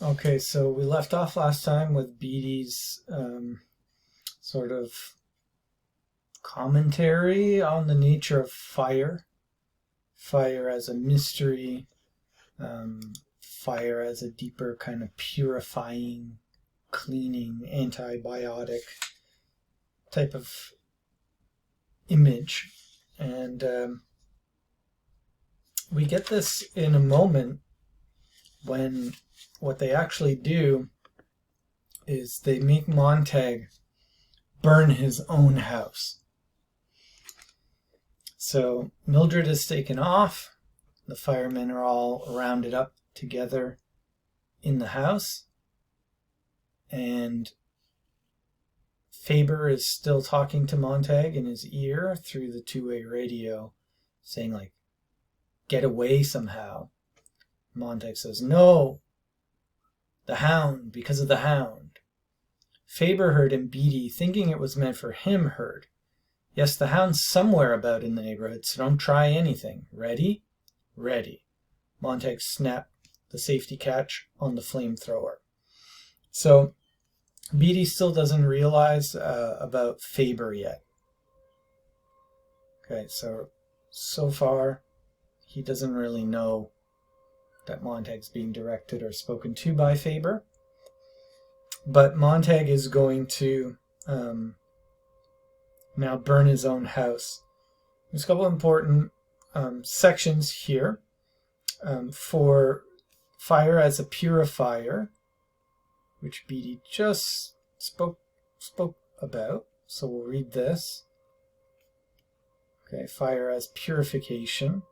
Okay, so we left off last time with Beatty's sort of commentary on the nature of fire. Fire as a mystery, fire as a deeper kind of purifying, cleaning, antibiotic type of image. And we get this in a moment when what they actually do is they make Montag burn his own house. So Mildred is taken off. The firemen are all rounded up together in the house. And Faber is still talking to Montag in his ear through the two-way radio, saying, like, get away somehow. Montag says, no, the hound, because of the hound. Faber heard, and Beatty, thinking it was meant for him, heard. Yes, the hound's somewhere about in the neighborhood, so don't try anything. Ready? Ready. Montag snapped the safety catch on the flamethrower. So Beatty still doesn't realize about Faber yet. Okay, so far he doesn't really know that Montag's being directed or spoken to by Faber. But Montag is going to now burn his own house. There's a couple important sections here for fire as a purifier, which Beatty just spoke about. So we'll read this. Okay, fire as purification.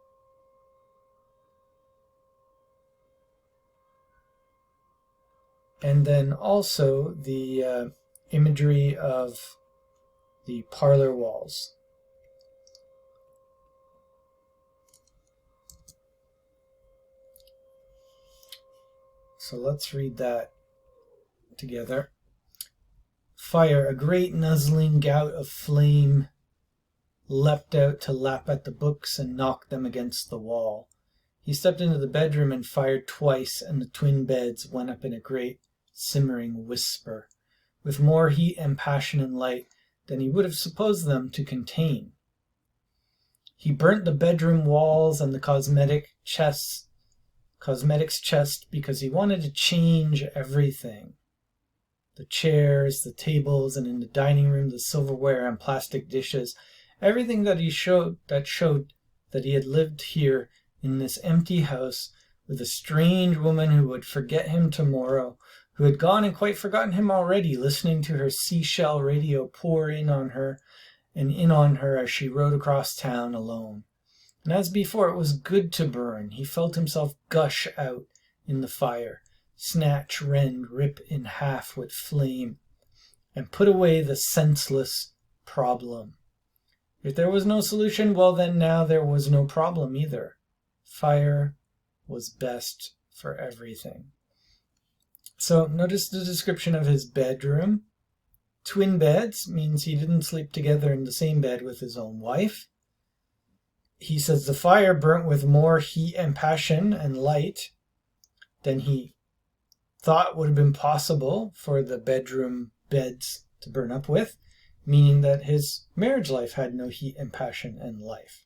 And then also the imagery of the parlor walls. So let's read that together. Fire, a great nuzzling gout of flame, leapt out to lap at the books and knock them against the wall. He stepped into the bedroom and fired twice, and the twin beds went up in a great simmering whisper, with more heat and passion and light than he would have supposed them to contain. He burnt the bedroom walls and the cosmetics chest because he wanted to change everything. The chairs, the tables, and in the dining room the silverware and plastic dishes, everything that showed that he had lived here in this empty house with a strange woman who would forget him tomorrow, who had gone and quite forgotten him already, listening to her seashell radio pour in on her as she rode across town alone. And as before, it was good to burn. He felt himself gush out in the fire, snatch, rend, rip in half with flame, and put away the senseless problem. If there was no solution, well then now there was no problem either. Fire was best for everything. So notice the description of his bedroom. Twin beds means he didn't sleep together in the same bed with his own wife. He says the fire burnt with more heat and passion and light than he thought would have been possible for the bedroom beds to burn up with, meaning that his marriage life had no heat and passion and life.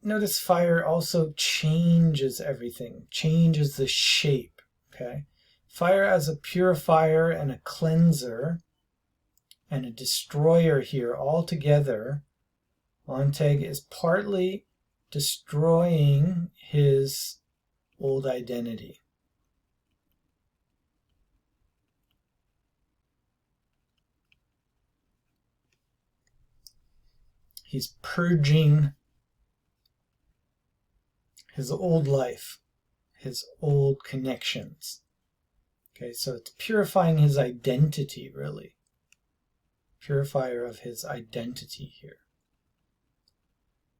Notice fire also changes everything, changes the shape, okay? Fire as a purifier and a cleanser and a destroyer here all together. Montag is partly destroying his old identity. He's purging his old life, his old connections. Okay, so it's purifying his identity, really. Purifier of his identity here.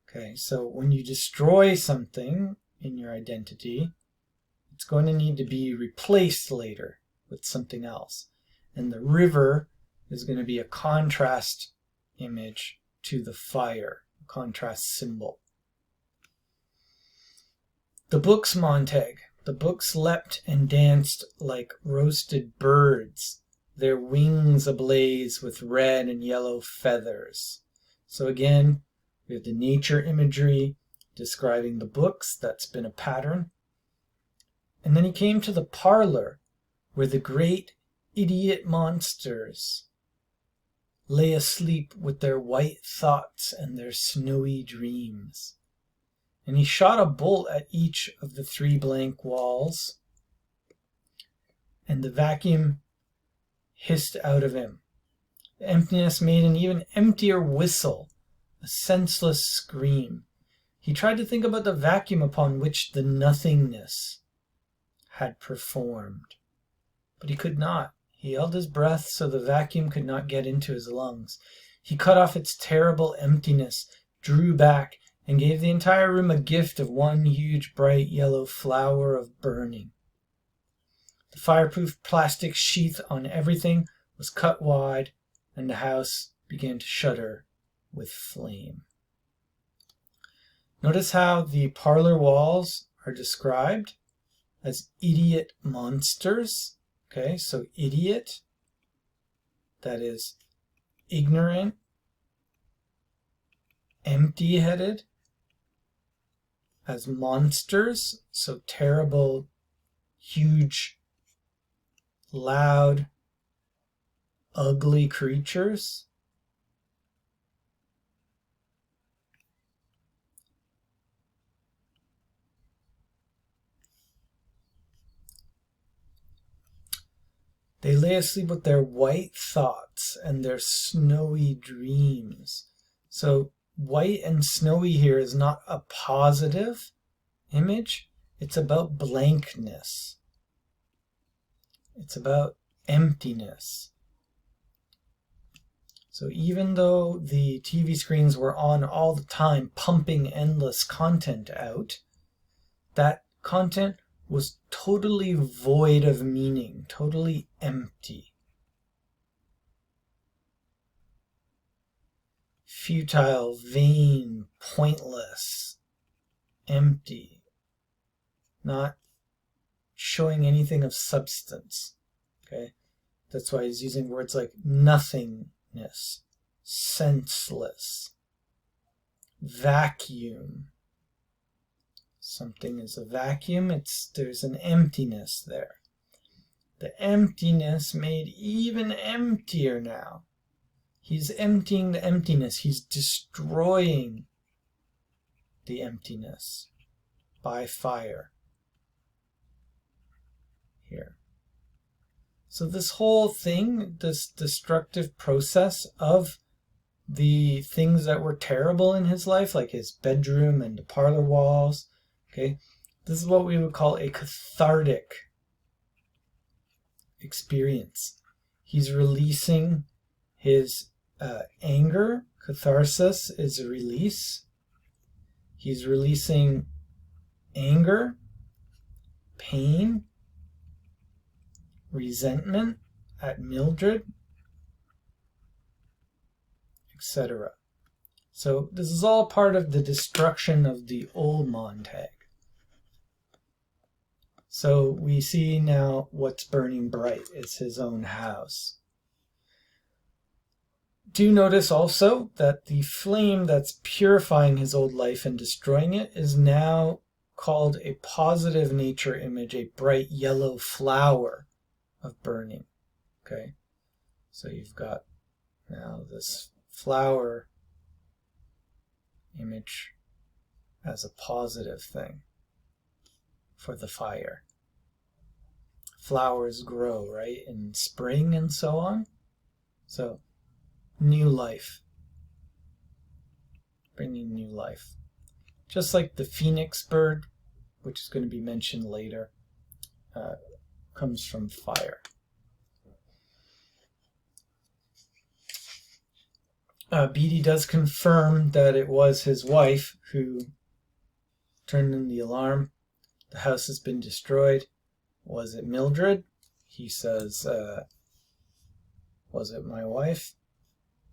Okay, so when you destroy something in your identity, it's going to need to be replaced later with something else. And the river is going to be a contrast image to the fire, a contrast symbol. The books, Montag. The books leapt and danced like roasted birds, their wings ablaze with red and yellow feathers. So again, we have the nature imagery describing the books. That's been a pattern. And then he came to the parlor where the great idiot monsters lay asleep with their white thoughts and their snowy dreams. And he shot a bolt at each of the 3 blank walls, and the vacuum hissed out of him. The emptiness made an even emptier whistle, a senseless scream. He tried to think about the vacuum upon which the nothingness had performed, but he could not. He held his breath so the vacuum could not get into his lungs. He cut off its terrible emptiness, drew back, and gave the entire room a gift of one huge bright yellow flower of burning. The fireproof plastic sheath on everything was cut wide, and the house began to shudder with flame. Notice how the parlor walls are described as idiot monsters. Okay, so idiot, that is ignorant, empty-headed, as monsters, so terrible, huge, loud, ugly creatures. They lay asleep with their white thoughts and their snowy dreams. So white and snowy here is not a positive image. It's about blankness. It's about emptiness. So even though the TV screens were on all the time, pumping endless content out, that content was totally void of meaning, totally empty. Futile, vain, pointless, empty, not showing anything of substance. Okay? That's why he's using words like nothingness, senseless, vacuum. Something is a vacuum, there's an emptiness there. The emptiness made even emptier now. He's emptying the emptiness. He's destroying the emptiness by fire. Here. So this whole thing, this destructive process of the things that were terrible in his life, like his bedroom and the parlor walls, okay, this is what we would call a cathartic experience. He's releasing his anger. Catharsis is a release. He's releasing anger, pain, resentment at Mildred, etc. So this is all part of the destruction of the old Montag. So we see now what's burning bright is his own house. Do notice also that the flame that's purifying his old life and destroying it is now called a positive nature image, a bright yellow flower of burning. Okay, so you've got now this flower image as a positive thing for the fire. Flowers grow, right, in spring and so on. So new life, bringing new life. Just like the phoenix bird, which is going to be mentioned later, comes from fire. Beatty does confirm that it was his wife who turned in the alarm. The house has been destroyed. Was it Mildred? He says, was it my wife?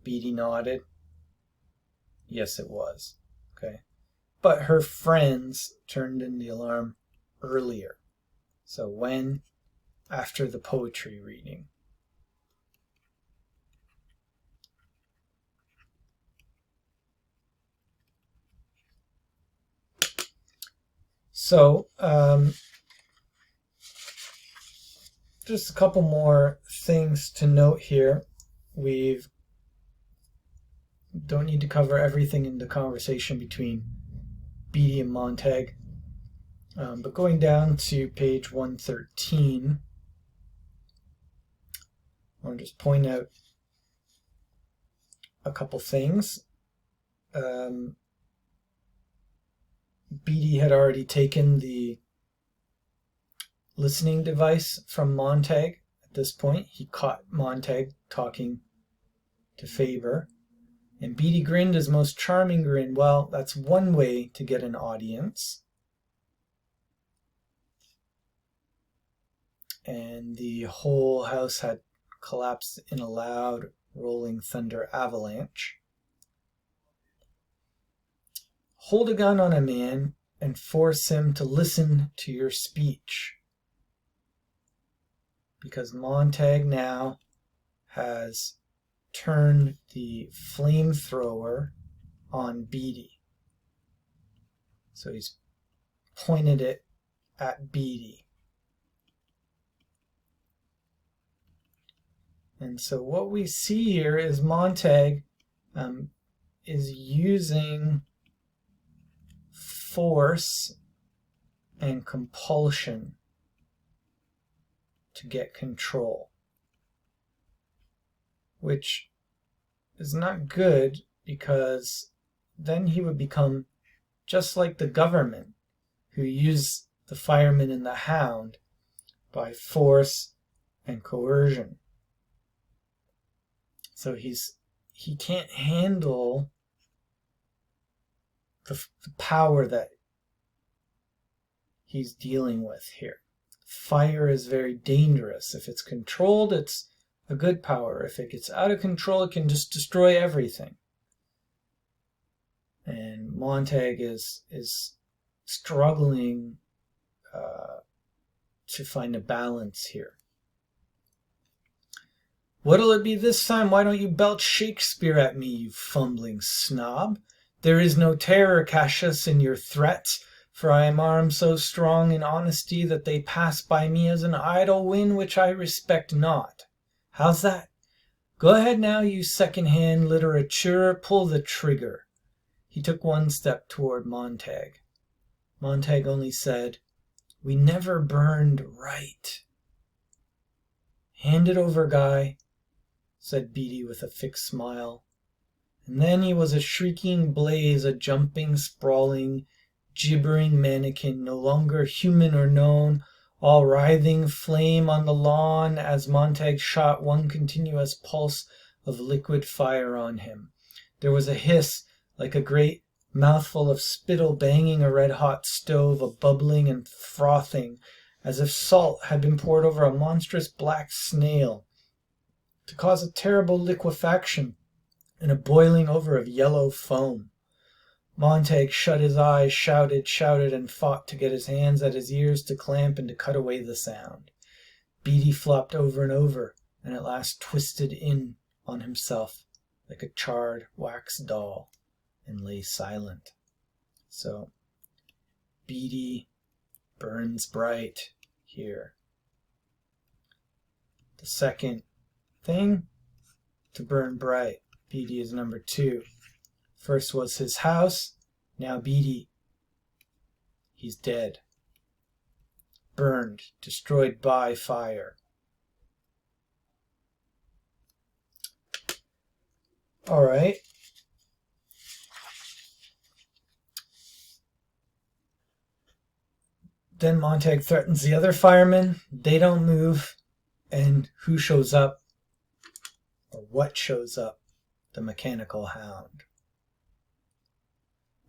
Beatty nodded. Yes, it was. Okay. But her friends turned in the alarm earlier. So when? After the poetry reading. So, just a couple more things to note here. We don't need to cover everything in the conversation between Beatty and Montag. But going down to page 113, I'll just point out a couple things. Beatty had already taken the listening device from Montag. At this point, he caught Montag talking to Faber. And Beatty grinned his most charming grin. Well, that's one way to get an audience. And the whole house had collapsed in a loud, rolling thunder avalanche. Hold a gun on a man and force him to listen to your speech. Because Montag now has turned the flamethrower on Beatty. So he's pointed it at Beatty. And so what we see here is Montag is using force and compulsion to get control, which is not good, because then he would become just like the government, who use the firemen and the hound by force and coercion. So he can't handle the power that he's dealing with here. Fire is very dangerous. If it's controlled, it's a good power. If it gets out of control, it can just destroy everything. And Montag is struggling to find a balance here. What'll it be this time? Why don't you belch Shakespeare at me, you fumbling snob? There is no terror, Cassius, in your threats, for I am armed so strong in honesty that they pass by me as an idle wind which I respect not. How's that? Go ahead now, you second-hand literature, pull the trigger. He took one step toward Montag. Montag only said, "We never burned right." "Hand it over, Guy," said Beatty with a fixed smile. And then he was a shrieking blaze, a jumping, sprawling, gibbering mannequin, no longer human or known, all writhing flame on the lawn as Montag shot one continuous pulse of liquid fire on him. There was a hiss, like a great mouthful of spittle banging a red-hot stove, a bubbling and frothing, as if salt had been poured over a monstrous black snail, to cause a terrible liquefaction and a boiling over of yellow foam. Montag shut his eyes, shouted, and fought to get his hands at his ears to clamp and to cut away the sound. Beatty flopped over and over, and at last twisted in on himself like a charred wax doll, and lay silent. So, Beatty burns bright here. The second thing to burn bright, Beatty is number 2. First was his house, now Beatty. He's dead. Burned, destroyed by fire. All right. Then Montag threatens the other firemen. They don't move. And who shows up? Or what shows up? The mechanical hound.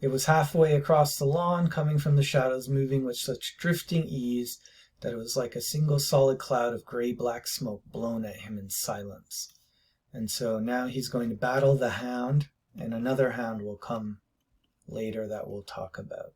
It was halfway across the lawn, coming from the shadows, moving with such drifting ease that it was like a single solid cloud of gray-black smoke blown at him in silence. And so now he's going to battle the hound, and another hound will come later that we'll talk about.